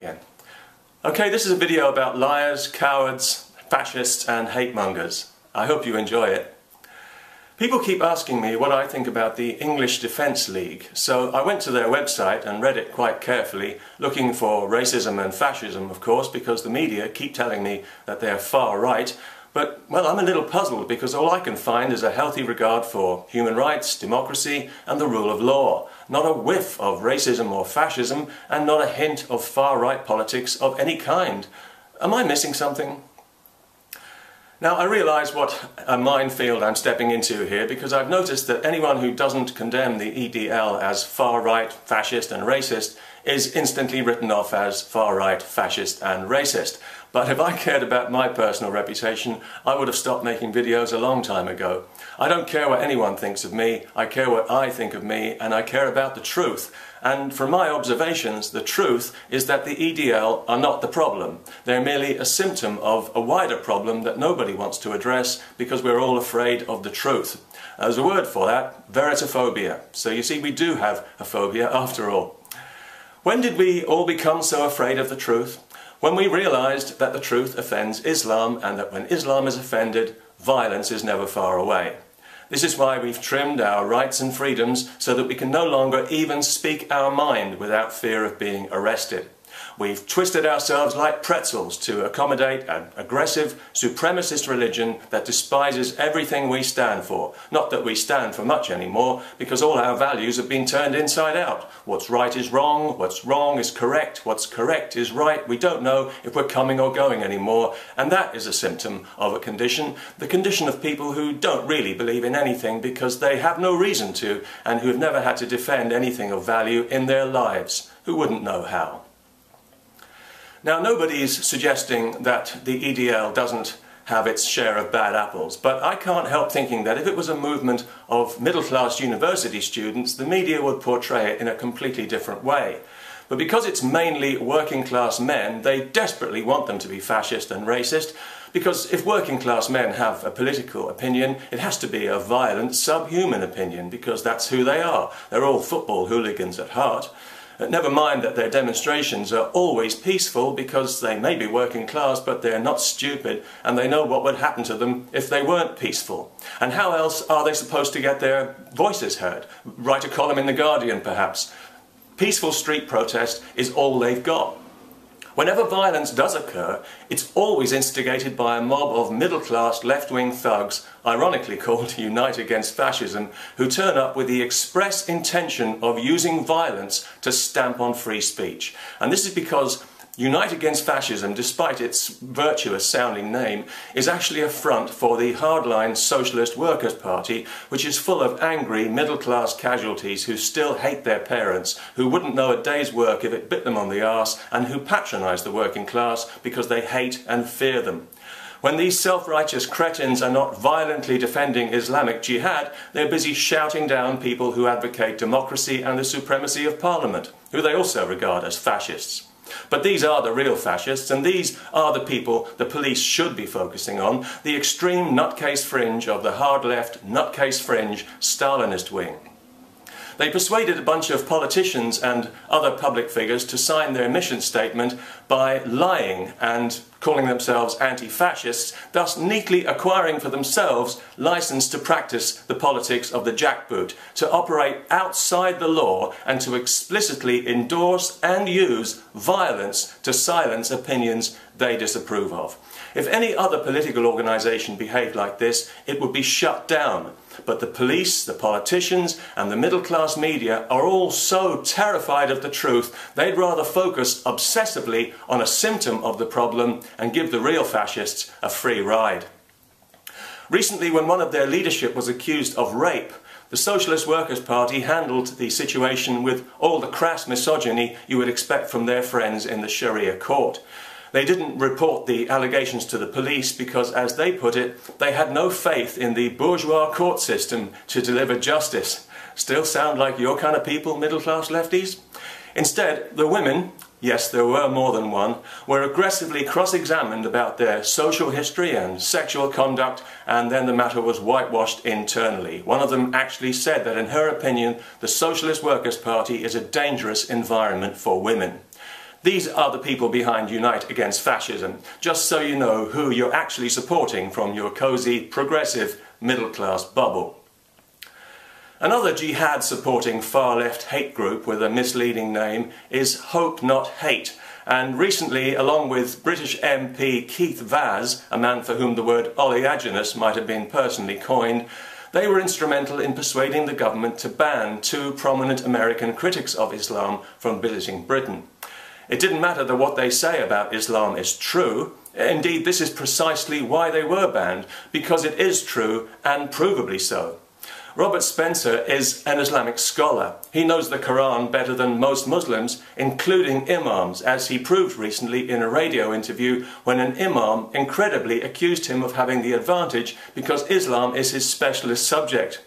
Again. Okay, this is a video about liars, cowards, fascists and hate mongers. I hope you enjoy it. People keep asking me what I think about the English Defence League, so I went to their website and read it quite carefully, looking for racism and fascism, of course, because the media keep telling me that they're far right. But, well, I'm a little puzzled because all I can find is a healthy regard for human rights, democracy and the rule of law. Not a whiff of racism or fascism and not a hint of far-right politics of any kind. Am I missing something? Now, I realise what a minefield I'm stepping into here because I've noticed that anyone who doesn't condemn the EDL as far-right, fascist and racist is instantly written off as far-right, fascist and racist. But if I cared about my personal reputation, I would have stopped making videos a long time ago. I don't care what anyone thinks of me, I care what I think of me, and I care about the truth. And from my observations, the truth is that the EDL are not the problem. They're merely a symptom of a wider problem that nobody wants to address because we're all afraid of the truth. There's a word for that, veritophobia. So you see, we do have a phobia after all. When did we all become so afraid of the truth? When we realised that the truth offends Islam and that when Islam is offended, violence is never far away. This is why we've trimmed our rights and freedoms so that we can no longer even speak our mind without fear of being arrested. We've twisted ourselves like pretzels to accommodate an aggressive, supremacist religion that despises everything we stand for. Not that we stand for much anymore, because all our values have been turned inside out. What's right is wrong is correct, what's correct is right. We don't know if we're coming or going anymore, and that is a symptom of a condition, the condition of people who don't really believe in anything because they have no reason to, and who have never had to defend anything of value in their lives. Who wouldn't know how? Now, nobody's suggesting that the EDL doesn't have its share of bad apples, but I can't help thinking that if it was a movement of middle-class university students, the media would portray it in a completely different way. But because it's mainly working-class men, they desperately want them to be fascist and racist, because if working-class men have a political opinion, it has to be a violent, subhuman opinion, because that's who they are. They're all football hooligans at heart. Never mind that their demonstrations are always peaceful because they may be working class but they're not stupid and they know what would happen to them if they weren't peaceful. And how else are they supposed to get their voices heard? Write a column in The Guardian perhaps. Peaceful street protest is all they've got. Whenever violence does occur, it's always instigated by a mob of middle-class left-wing thugs, ironically called Unite Against Fascism, who turn up with the express intention of using violence to stamp on free speech. And this is because Unite Against Fascism, despite its virtuous-sounding name, is actually a front for the hardline Socialist Workers' Party, which is full of angry middle-class casualties who still hate their parents, who wouldn't know a day's work if it bit them on the arse, and who patronise the working class because they hate and fear them. When these self-righteous cretins are not violently defending Islamic jihad, they're busy shouting down people who advocate democracy and the supremacy of Parliament, who they also regard as fascists. But these are the real fascists, and these are the people the police should be focusing on, the extreme nutcase fringe of the hard-left, nutcase fringe Stalinist wing. They persuaded a bunch of politicians and other public figures to sign their mission statement by lying and calling themselves anti-fascists, thus neatly acquiring for themselves license to practice the politics of the jackboot, to operate outside the law and to explicitly endorse and use violence to silence opinions they disapprove of. If any other political organisation behaved like this, it would be shut down. But the police, the politicians and the middle-class media are all so terrified of the truth, they'd rather focus obsessively on a symptom of the problem and give the real fascists a free ride. Recently, when one of their leadership was accused of rape, the Socialist Workers' Party handled the situation with all the crass misogyny you would expect from their friends in the Sharia court. They didn't report the allegations to the police because, as they put it, they had no faith in the bourgeois court system to deliver justice. Still sound like your kind of people, middle-class lefties? Instead, the women, yes, there were more than one, were aggressively cross-examined about their social history and sexual conduct, and then the matter was whitewashed internally. One of them actually said that, in her opinion, the Socialist Workers' Party is a dangerous environment for women. These are the people behind Unite Against Fascism, just so you know who you're actually supporting from your cosy, progressive, middle-class bubble. Another jihad-supporting far-left hate group with a misleading name is Hope Not Hate, and recently, along with British MP Keith Vaz, a man for whom the word oleaginous might have been personally coined, they were instrumental in persuading the government to ban two prominent American critics of Islam from visiting Britain. It didn't matter that what they say about Islam is true. Indeed, this is precisely why they were banned, because it is true and provably so. Robert Spencer is an Islamic scholar. He knows the Quran better than most Muslims, including imams, as he proved recently in a radio interview when an imam incredibly accused him of having the advantage because Islam is his specialist subject.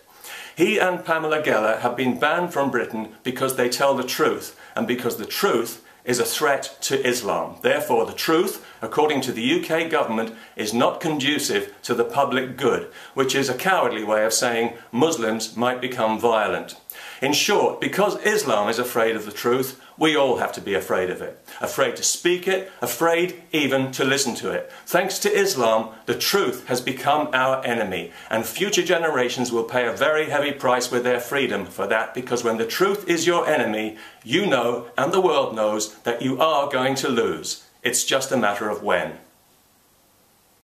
He and Pamela Geller have been banned from Britain because they tell the truth, and because the truth is a threat to Islam. Therefore, the truth, according to the UK government, is not conducive to the public good, which is a cowardly way of saying Muslims might become violent. In short, because Islam is afraid of the truth, we all have to be afraid of it. Afraid to speak it, afraid even to listen to it. Thanks to Islam, the truth has become our enemy, and future generations will pay a very heavy price with their freedom for that, because when the truth is your enemy, you know, and the world knows, that you are going to lose. It's just a matter of when.